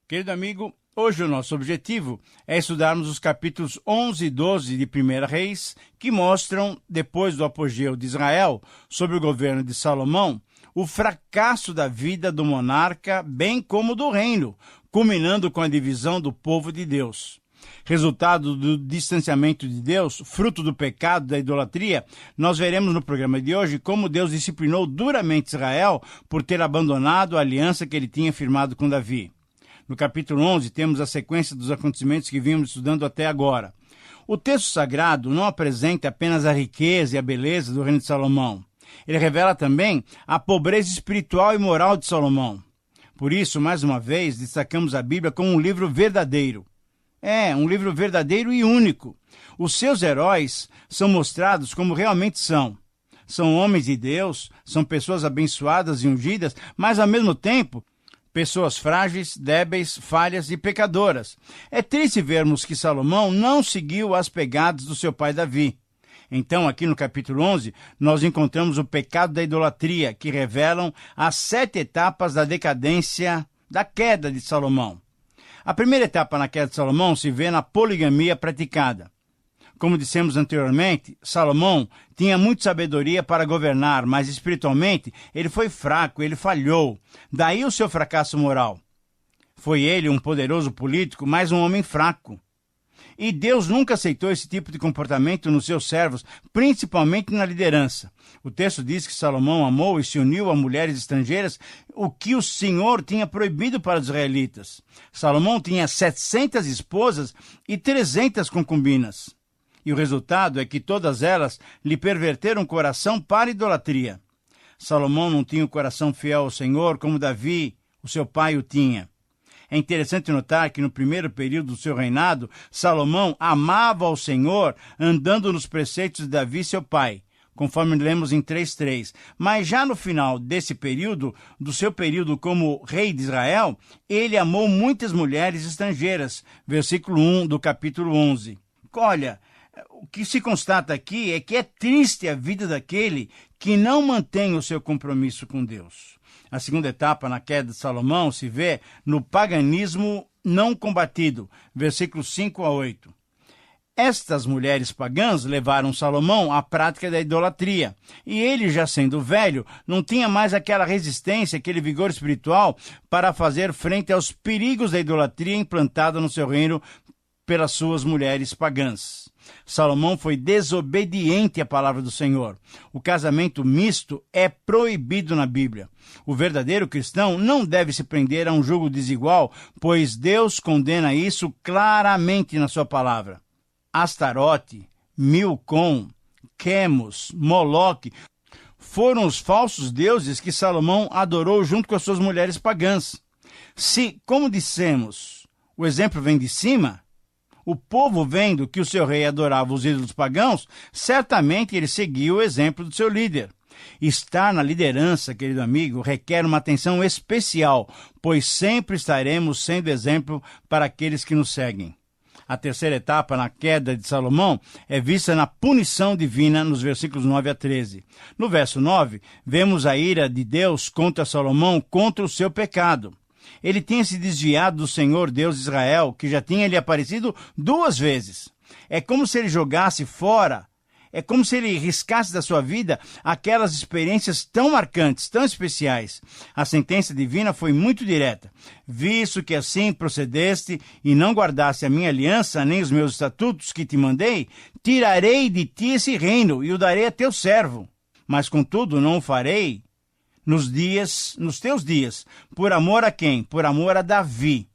Querido amigo, hoje o nosso objetivo é estudarmos os capítulos 11 e 12 de 1 Reis, que mostram, depois do apogeu de Israel, sob o governo de Salomão, o fracasso da vida do monarca, bem como do reino, culminando com a divisão do povo de Deus. Resultado do distanciamento de Deus, fruto do pecado, da idolatria, nós veremos no programa de hoje como Deus disciplinou duramente Israel por ter abandonado a aliança que ele tinha firmado com Davi. No capítulo 11, temos a sequência dos acontecimentos que vimos estudando até agora. O texto sagrado não apresenta apenas a riqueza e a beleza do reino de Salomão. Ele revela também a pobreza espiritual e moral de Salomão. Por isso, mais uma vez, destacamos a Bíblia como um livro verdadeiro. É, um livro verdadeiro e único. Os seus heróis são mostrados como realmente são. São homens de Deus, são pessoas abençoadas e ungidas, mas ao mesmo tempo, pessoas frágeis, débeis, falhas e pecadoras. É triste vermos que Salomão não seguiu as pegadas do seu pai Davi. Então, aqui no capítulo 11, nós encontramos o pecado da idolatria, que revelam as 7 etapas da decadência, da queda de Salomão. A primeira etapa na queda de Salomão se vê na poligamia praticada. Como dissemos anteriormente, Salomão tinha muita sabedoria para governar, mas espiritualmente ele foi fraco, ele falhou. Daí o seu fracasso moral. Foi ele um poderoso político, mas um homem fraco. E Deus nunca aceitou esse tipo de comportamento nos seus servos, principalmente na liderança. O texto diz que Salomão amou e se uniu a mulheres estrangeiras, o que o Senhor tinha proibido para os israelitas. Salomão tinha 700 esposas e 300 concubinas. E o resultado é que todas elas lhe perverteram o coração para a idolatria. Salomão não tinha o coração fiel ao Senhor como Davi, o seu pai, o tinha. É interessante notar que no primeiro período do seu reinado, Salomão amava ao Senhor andando nos preceitos de Davi, seu pai, conforme lemos em 3:3. Mas já no final desse período, do seu período como rei de Israel, ele amou muitas mulheres estrangeiras, versículo 1 do capítulo 11. Olha, o que se constata aqui é que é triste a vida daquele que não mantém o seu compromisso com Deus. A segunda etapa na queda de Salomão se vê no paganismo não combatido, versículos 5 a 8. Estas mulheres pagãs levaram Salomão à prática da idolatria, e ele, já sendo velho, não tinha mais aquela resistência, aquele vigor espiritual para fazer frente aos perigos da idolatria implantada no seu reino pelas suas mulheres pagãs. Salomão foi desobediente à palavra do Senhor. O casamento misto é proibido na Bíblia. O verdadeiro cristão não deve se prender a um jugo desigual, pois Deus condena isso claramente na sua palavra. Astarote, Milcom, Quemos, Moloque foram os falsos deuses que Salomão adorou junto com as suas mulheres pagãs. Se, como dissemos, o exemplo vem de cima, o povo, vendo que o seu rei adorava os ídolos pagãos, certamente ele seguiu o exemplo do seu líder. Estar na liderança, querido amigo, requer uma atenção especial, pois sempre estaremos sendo exemplo para aqueles que nos seguem. A terceira etapa na queda de Salomão é vista na punição divina nos versículos 9 a 13. No verso 9, vemos a ira de Deus contra Salomão, contra o seu pecado. Ele tinha se desviado do Senhor Deus de Israel, que já tinha lhe aparecido 2 vezes. É como se ele jogasse fora, é como se ele riscasse da sua vida aquelas experiências tão marcantes, tão especiais. A sentença divina foi muito direta. Visto que assim procedeste e não guardaste a minha aliança, nem os meus estatutos que te mandei, tirarei de ti esse reino e o darei a teu servo. Mas contudo não o farei nos teus dias. Por amor a quem? Por amor a Davi.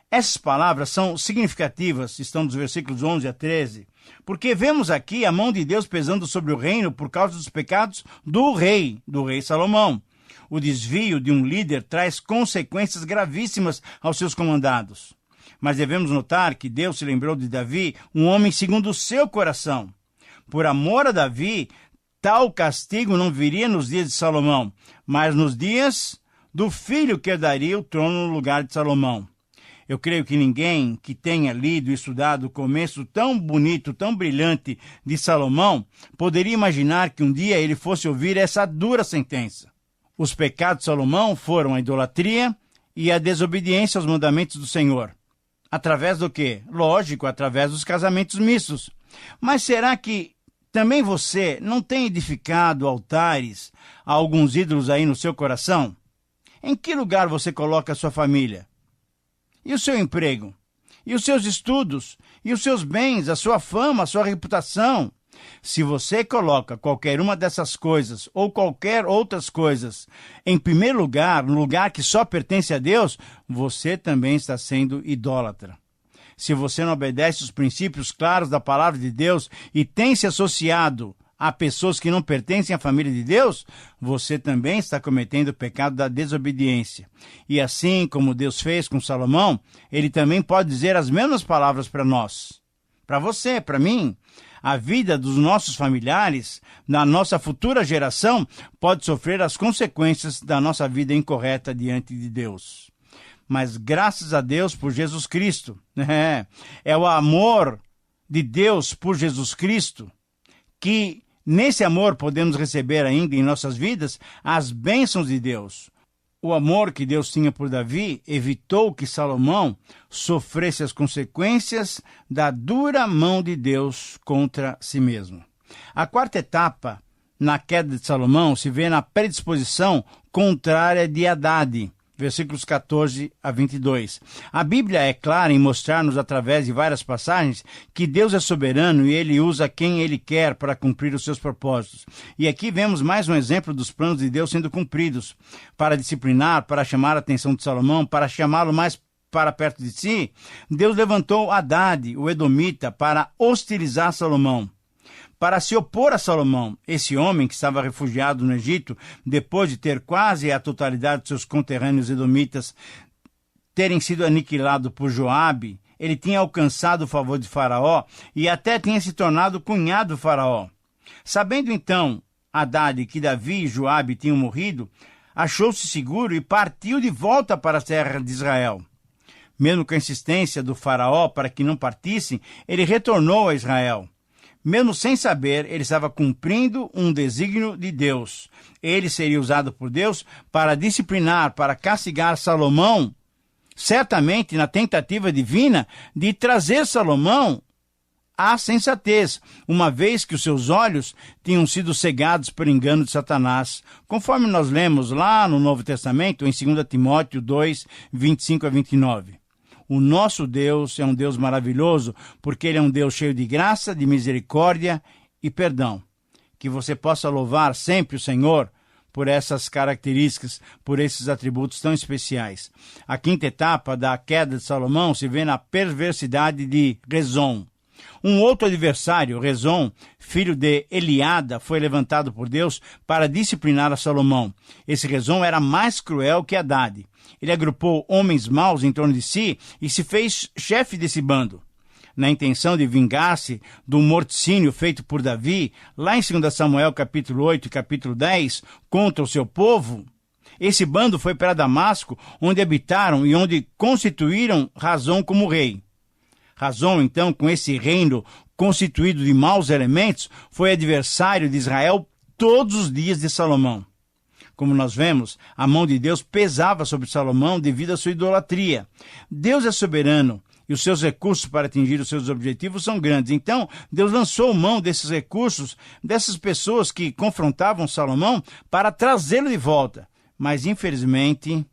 Essas palavras são significativas, estão dos versículos 11 a 13, porque vemos aqui a mão de Deus pesando sobre o reino por causa dos pecados do rei Salomão. O desvio de um líder traz consequências gravíssimas aos seus comandados. Mas devemos notar que Deus se lembrou de Davi, um homem segundo o seu coração. Por amor a Davi, tal castigo não viria nos dias de Salomão, mas nos dias do filho que herdaria o trono no lugar de Salomão. Eu creio que ninguém que tenha lido e estudado o começo tão bonito, tão brilhante de Salomão, poderia imaginar que um dia ele fosse ouvir essa dura sentença. Os pecados de Salomão foram a idolatria e a desobediência aos mandamentos do Senhor. Através do quê? Lógico, através dos casamentos mistos. Mas será que também você não tem edificado altares a alguns ídolos aí no seu coração? Em que lugar você coloca a sua família? E o seu emprego? E os seus estudos? E os seus bens? A sua fama? A sua reputação? Se você coloca qualquer uma dessas coisas ou qualquer outras coisas em primeiro lugar, no lugar que só pertence a Deus, você também está sendo idólatra. Se você não obedece os princípios claros da palavra de Deus e tem se associado a pessoas que não pertencem à família de Deus, você também está cometendo o pecado da desobediência. E assim como Deus fez com Salomão, ele também pode dizer as mesmas palavras para nós. Para você, para mim. A vida dos nossos familiares, da nossa futura geração, pode sofrer as consequências da nossa vida incorreta diante de Deus. Mas graças a Deus por Jesus Cristo. É o amor de Deus por Jesus Cristo que nesse amor podemos receber ainda em nossas vidas as bênçãos de Deus. O amor que Deus tinha por Davi evitou que Salomão sofresse as consequências da dura mão de Deus contra si mesmo. A quarta etapa na queda de Salomão se vê na predisposição contrária de Hadade, versículos 14 a 22. A Bíblia é clara em mostrar-nos através de várias passagens que Deus é soberano e ele usa quem ele quer para cumprir os seus propósitos. E aqui vemos mais um exemplo dos planos de Deus sendo cumpridos. Para disciplinar, para chamar a atenção de Salomão, para chamá-lo mais para perto de si, Deus levantou Hadade, o edomita, para hostilizar Salomão. Para se opor a Salomão, esse homem que estava refugiado no Egito, depois de ter quase a totalidade de seus conterrâneos edomitas terem sido aniquilados por Joabe, ele tinha alcançado o favor de Faraó e até tinha se tornado cunhado do Faraó. Sabendo então Hadade que Davi e Joabe tinham morrido, achou-se seguro e partiu de volta para a terra de Israel. Mesmo com a insistência do Faraó para que não partissem, ele retornou a Israel. Mesmo sem saber, ele estava cumprindo um desígnio de Deus. Ele seria usado por Deus para disciplinar, para castigar Salomão, certamente na tentativa divina de trazer Salomão à sensatez, uma vez que os seus olhos tinham sido cegados por engano de Satanás, conforme nós lemos lá no Novo Testamento, em 2 Timóteo 2, 25 a 29. O nosso Deus é um Deus maravilhoso, porque Ele é um Deus cheio de graça, de misericórdia e perdão. Que você possa louvar sempre o Senhor por essas características, por esses atributos tão especiais. A quinta etapa da queda de Salomão se vê na perversidade de Rezon. Um outro adversário, Rezon, filho de Eliada, foi levantado por Deus para disciplinar a Salomão. Esse Rezon era mais cruel que Hadade. Ele agrupou homens maus em torno de si e se fez chefe desse bando. Na intenção de vingar-se do morticínio feito por Davi, lá em 2 Samuel capítulo 8 e capítulo 10, contra o seu povo, esse bando foi para Damasco, onde habitaram e onde constituíram Razon como rei. Razon, então, com esse reino constituído de maus elementos, foi adversário de Israel todos os dias de Salomão. Como nós vemos, a mão de Deus pesava sobre Salomão devido à sua idolatria. Deus é soberano e os seus recursos para atingir os seus objetivos são grandes. Então, Deus lançou mão desses recursos, dessas pessoas que confrontavam Salomão, para trazê-lo de volta. Mas, infelizmente,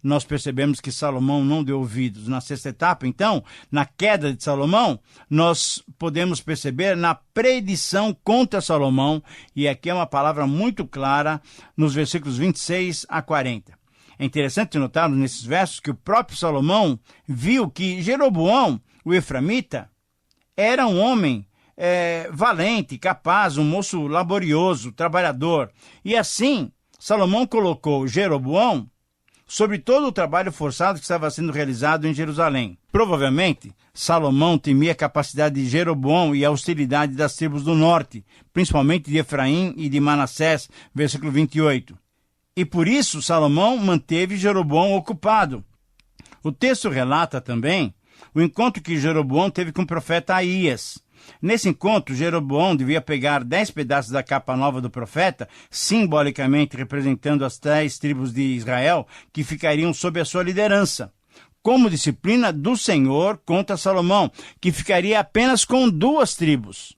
nós percebemos que Salomão não deu ouvidos. Na sexta etapa, então, na queda de Salomão, nós podemos perceber na predição contra Salomão, e aqui é uma palavra muito clara nos versículos 26 a 40. É interessante notarmos nesses versos que o próprio Salomão viu que Jeroboão, o efraimita, era um homem valente, capaz, um moço laborioso, trabalhador. E assim, Salomão colocou Jeroboão sobre todo o trabalho forçado que estava sendo realizado em Jerusalém. Provavelmente, Salomão temia a capacidade de Jeroboão e a hostilidade das tribos do norte, principalmente de Efraim e de Manassés, versículo 28. E por isso, Salomão manteve Jeroboão ocupado. O texto relata também o encontro que Jeroboão teve com o profeta Aías. Nesse encontro, Jeroboão devia pegar 10 pedaços da capa nova do profeta, simbolicamente representando as 10 tribos de Israel, que ficariam sob a sua liderança, como disciplina do Senhor contra Salomão, que ficaria apenas com 2 tribos.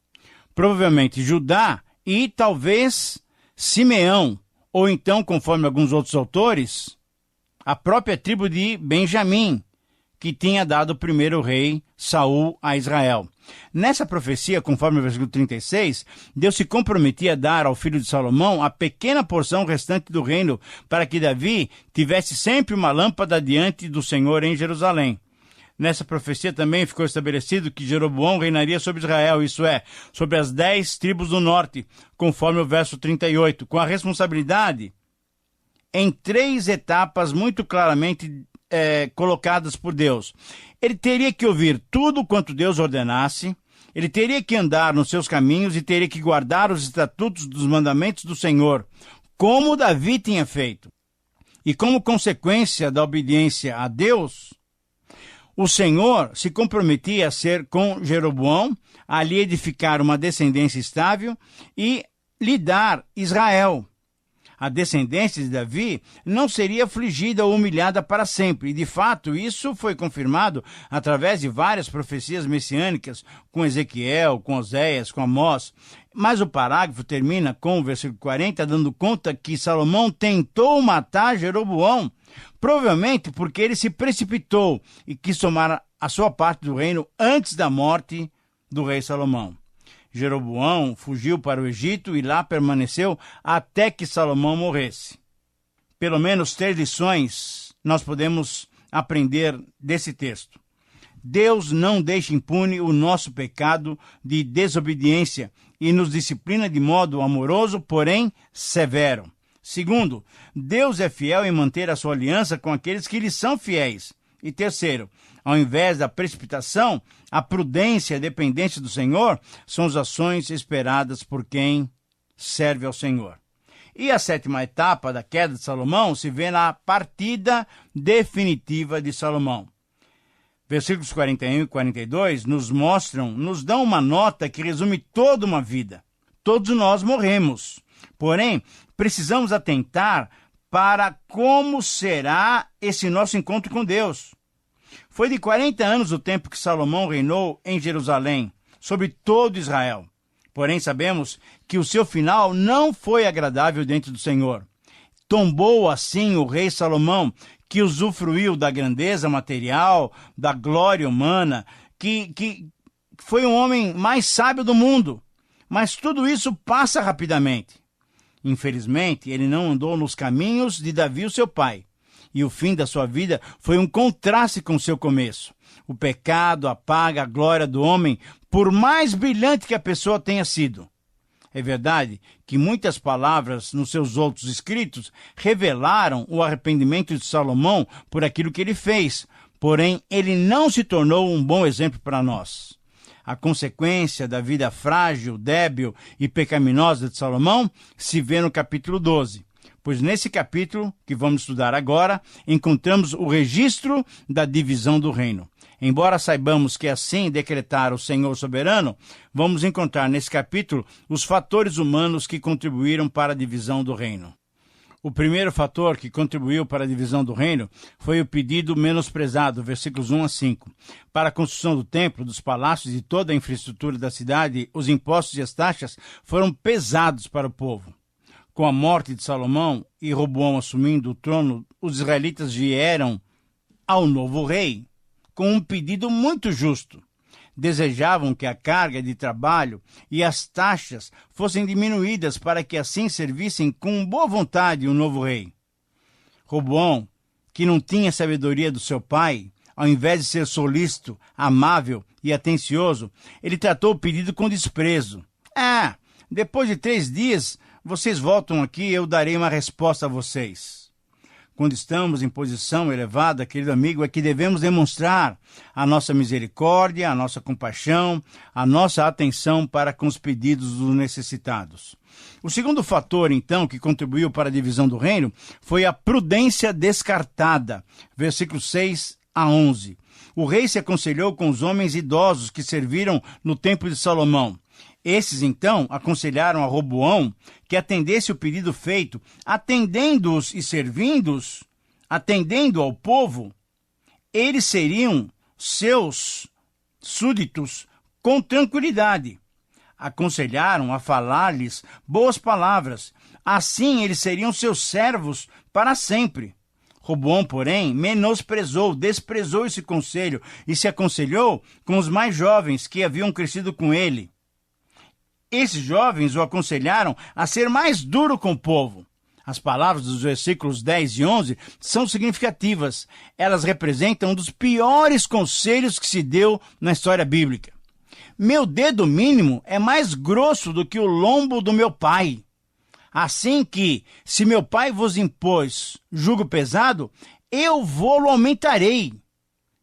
Provavelmente Judá e talvez Simeão, ou então, conforme alguns outros autores, a própria tribo de Benjamim, que tinha dado o primeiro rei Saul a Israel. Nessa profecia, conforme o versículo 36, Deus se comprometia a dar ao filho de Salomão a pequena porção restante do reino, para que Davi tivesse sempre uma lâmpada diante do Senhor em Jerusalém. Nessa profecia também ficou estabelecido que Jeroboão reinaria sobre Israel, isso é, sobre as 10 tribos do norte, conforme o verso 38, com a responsabilidade em 3 etapas muito claramente colocadas por Deus. Ele teria que ouvir tudo quanto Deus ordenasse, ele teria que andar nos seus caminhos e teria que guardar os estatutos dos mandamentos do Senhor, como Davi tinha feito. E como consequência da obediência a Deus, o Senhor se comprometia a ser com Jeroboão, a lhe edificar uma descendência estável e lhe dar Israel. A descendência de Davi não seria afligida ou humilhada para sempre. E, de fato, isso foi confirmado através de várias profecias messiânicas, com Ezequiel, com Oséias, com Amós. Mas o parágrafo termina com o versículo 40, dando conta que Salomão tentou matar Jeroboão, provavelmente porque ele se precipitou e quis tomar a sua parte do reino antes da morte do rei Salomão. Jeroboão fugiu para o Egito e lá permaneceu até que Salomão morresse. Pelo menos 3 lições nós podemos aprender desse texto. Deus não deixa impune o nosso pecado de desobediência e nos disciplina de modo amoroso, porém severo. Segundo, Deus é fiel em manter a sua aliança com aqueles que lhe são fiéis. E terceiro, ao invés da precipitação, a prudência e a dependência do Senhor são as ações esperadas por quem serve ao Senhor. E a 7ª etapa da queda de Salomão se vê na partida definitiva de Salomão. Versículos 41 e 42 nos dão uma nota que resume toda uma vida. Todos nós morremos, porém, precisamos atentar para como será esse nosso encontro com Deus. Foi de 40 anos o tempo que Salomão reinou em Jerusalém, sobre todo Israel. Porém, sabemos que o seu final não foi agradável diante do Senhor. Tombou assim o rei Salomão, que usufruiu da grandeza material, da glória humana, que foi o homem mais sábio do mundo. Mas tudo isso passa rapidamente. Infelizmente, ele não andou nos caminhos de Davi, o seu pai. E o fim da sua vida foi um contraste com o seu começo. O pecado apaga a glória do homem, por mais brilhante que a pessoa tenha sido. É verdade que muitas palavras nos seus outros escritos revelaram o arrependimento de Salomão por aquilo que ele fez, porém ele não se tornou um bom exemplo para nós. A consequência da vida frágil, débil e pecaminosa de Salomão se vê no capítulo 12. Pois nesse capítulo, que vamos estudar agora, encontramos o registro da divisão do reino. Embora saibamos que assim decretara o Senhor soberano, vamos encontrar nesse capítulo os fatores humanos que contribuíram para a divisão do reino. O primeiro fator que contribuiu para a divisão do reino foi o pedido menosprezado, versículos 1 a 5. Para a construção do templo, dos palácios e toda a infraestrutura da cidade, os impostos e as taxas foram pesados para o povo. Com a morte de Salomão e Roboão assumindo o trono, os israelitas vieram ao novo rei com um pedido muito justo. Desejavam que a carga de trabalho e as taxas fossem diminuídas para que assim servissem com boa vontade o novo rei. Roboão, que não tinha a sabedoria do seu pai, ao invés de ser solícito, amável e atencioso, ele tratou o pedido com desprezo. Depois de 3 dias, vocês voltam aqui e eu darei uma resposta a vocês. Quando estamos em posição elevada, querido amigo, é que devemos demonstrar a nossa misericórdia, a nossa compaixão, a nossa atenção para com os pedidos dos necessitados. O segundo fator, então, que contribuiu para a divisão do reino foi a prudência descartada, versículos 6 a 11. O rei se aconselhou com os homens idosos que serviram no templo de Salomão. Esses, então, aconselharam a Roboão que atendesse o pedido feito, atendendo-os e servindo-os, atendendo ao povo, eles seriam seus súditos com tranquilidade. Aconselharam a falar-lhes boas palavras, assim eles seriam seus servos para sempre. Roboão, porém, desprezou esse conselho e se aconselhou com os mais jovens que haviam crescido com ele. Esses jovens o aconselharam a ser mais duro com o povo. As palavras dos versículos 10 e 11 são significativas. Elas representam um dos piores conselhos que se deu na história bíblica. Meu dedo mínimo é mais grosso do que o lombo do meu pai. Assim que, se meu pai vos impôs jugo pesado, eu vô-lo aumentarei.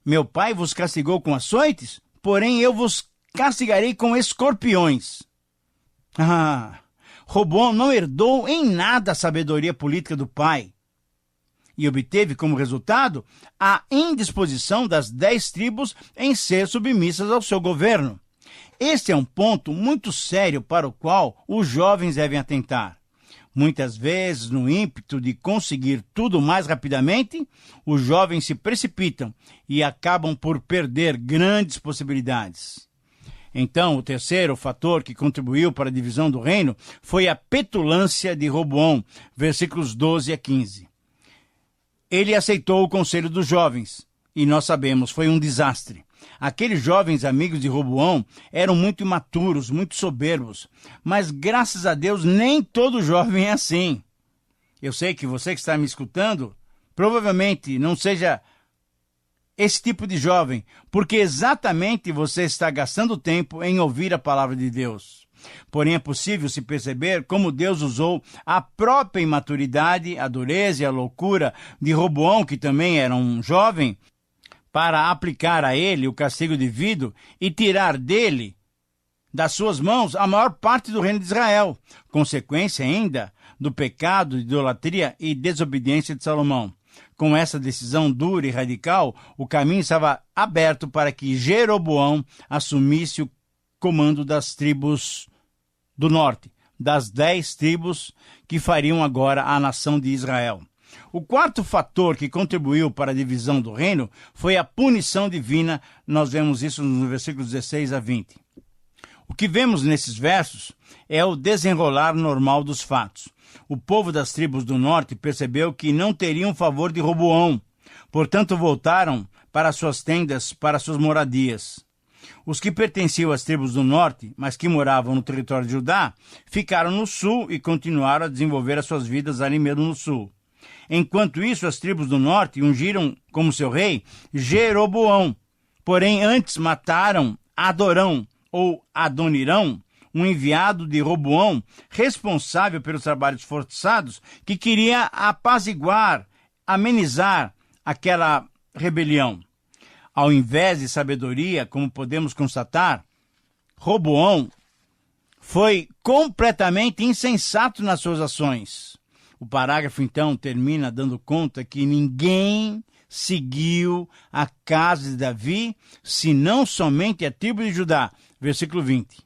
Meu pai vos castigou com açoites, porém eu vos castigarei com escorpiões. Roboão não herdou em nada a sabedoria política do pai e obteve como resultado a indisposição das 10 tribos em ser submissas ao seu governo. Este é um ponto muito sério para o qual os jovens devem atentar. Muitas vezes, no ímpeto de conseguir tudo mais rapidamente, os jovens se precipitam e acabam por perder grandes possibilidades. Então, o terceiro fator que contribuiu para a divisão do reino foi a petulância de Roboão, versículos 12 a 15. Ele aceitou o conselho dos jovens, e nós sabemos, foi um desastre. Aqueles jovens amigos de Roboão eram muito imaturos, muito soberbos, mas graças a Deus nem todo jovem é assim. Eu sei que você que está me escutando, provavelmente não seja esse tipo de jovem, porque exatamente você está gastando tempo em ouvir a palavra de Deus. Porém, é possível se perceber como Deus usou a própria imaturidade, a dureza e a loucura de Roboão, que também era um jovem, para aplicar a ele o castigo devido e tirar dele, das suas mãos, a maior parte do reino de Israel, consequência ainda do pecado de idolatria e desobediência de Salomão. Com essa decisão dura e radical, o caminho estava aberto para que Jeroboão assumisse o comando das tribos do norte, das 10 tribos que fariam agora a nação de Israel. O quarto fator que contribuiu para a divisão do reino foi a punição divina. Nós vemos isso nos versículos 16 a 20. O que vemos nesses versos é o desenrolar normal dos fatos. O povo das tribos do norte percebeu que não teriam favor de Roboão, portanto voltaram para suas tendas, para suas moradias. Os que pertenciam às tribos do norte, mas que moravam no território de Judá, ficaram no sul e continuaram a desenvolver as suas vidas ali mesmo no sul. Enquanto isso, as tribos do norte ungiram como seu rei Jeroboão, porém antes mataram Adorão ou Adonirão, um enviado de Roboão, responsável pelos trabalhos forçados, que queria apaziguar, amenizar aquela rebelião. Ao invés de sabedoria, como podemos constatar, Roboão foi completamente insensato nas suas ações. O parágrafo, então, termina dando conta que ninguém seguiu a casa de Davi, senão somente a tribo de Judá. Versículo 20.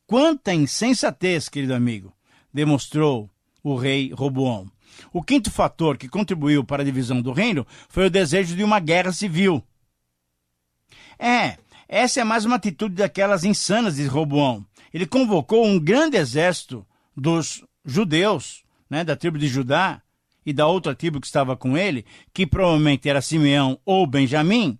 Quanta insensatez, querido amigo, demonstrou o rei Roboão. O quinto fator que contribuiu para a divisão do reino foi o desejo de uma guerra civil. Essa é mais uma atitude daquelas insanas de Roboão. Ele convocou um grande exército dos judeus, da tribo de Judá e da outra tribo que estava com ele, que provavelmente era Simeão ou Benjamim,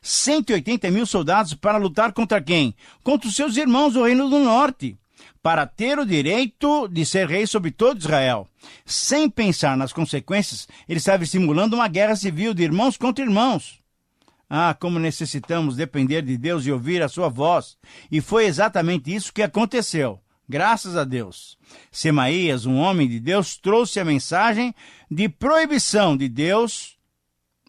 180 mil soldados para lutar contra quem? Contra os seus irmãos do reino do norte, para ter o direito de ser rei sobre todo Israel. Sem pensar nas consequências, ele estava estimulando uma guerra civil de irmãos contra irmãos. Como necessitamos depender de Deus e ouvir a sua voz. E foi exatamente isso que aconteceu. Graças a Deus. Semaías, um homem de Deus, trouxe a mensagem de proibição de Deus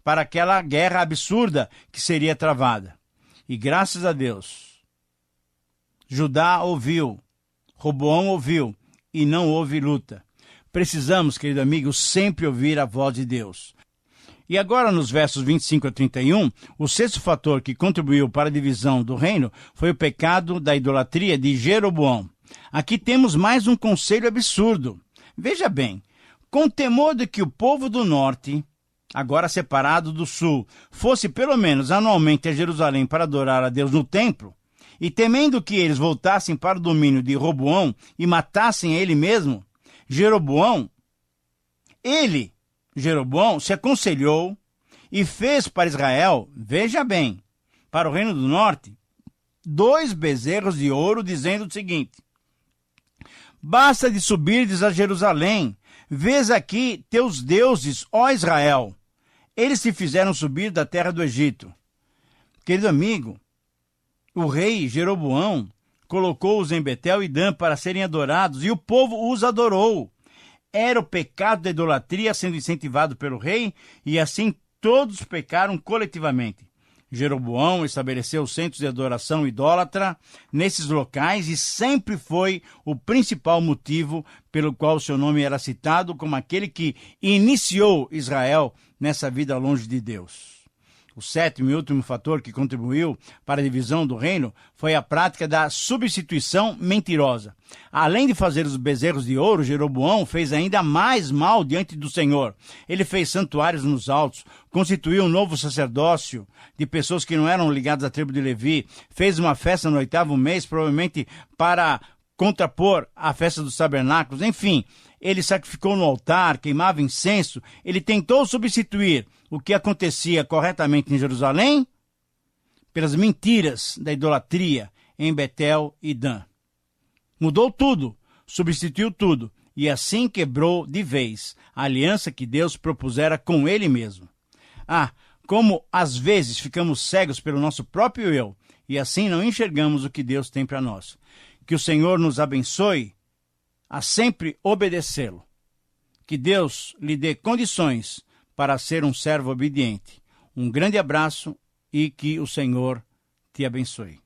para aquela guerra absurda que seria travada. E graças a Deus, Judá ouviu, Roboão ouviu, e não houve luta. Precisamos, querido amigo, sempre ouvir a voz de Deus. E agora, nos versos 25 a 31, o sexto fator que contribuiu para a divisão do reino foi o pecado da idolatria de Jeroboão. Aqui temos mais um conselho absurdo. Veja bem, com temor de que o povo do norte, agora separado do sul, fosse pelo menos anualmente a Jerusalém para adorar a Deus no templo, e temendo que eles voltassem para o domínio de Roboão e matassem a ele mesmo, Jeroboão, se aconselhou e fez para Israel, veja bem, para o reino do norte, 2 bezerros de ouro, dizendo o seguinte: basta de subirdes a Jerusalém, vês aqui teus deuses, ó Israel. Eles se fizeram subir da terra do Egito. Querido amigo, o rei Jeroboão colocou-os em Betel e Dan para serem adorados, e o povo os adorou. Era o pecado da idolatria sendo incentivado pelo rei, e assim todos pecaram coletivamente. Jeroboão estabeleceu centros de adoração idólatra nesses locais e sempre foi o principal motivo pelo qual seu nome era citado como aquele que iniciou Israel nessa vida longe de Deus. O sétimo e último fator que contribuiu para a divisão do reino foi a prática da substituição mentirosa. Além de fazer os bezerros de ouro, Jeroboão fez ainda mais mal diante do Senhor. Ele fez santuários nos altos, constituiu um novo sacerdócio de pessoas que não eram ligadas à tribo de Levi, fez uma festa no 8º mês, provavelmente para contrapor a festa dos tabernáculos. Enfim, ele sacrificou no altar, queimava incenso. Ele tentou substituir o que acontecia corretamente em Jerusalém pelas mentiras da idolatria em Betel e Dan. Mudou tudo, substituiu tudo, e assim quebrou de vez a aliança que Deus propusera com ele mesmo. Como às vezes ficamos cegos pelo nosso próprio eu, e assim não enxergamos o que Deus tem para nós. Que o Senhor nos abençoe a sempre obedecê-lo. Que Deus lhe dê condições para ser um servo obediente. Um grande abraço e que o Senhor te abençoe.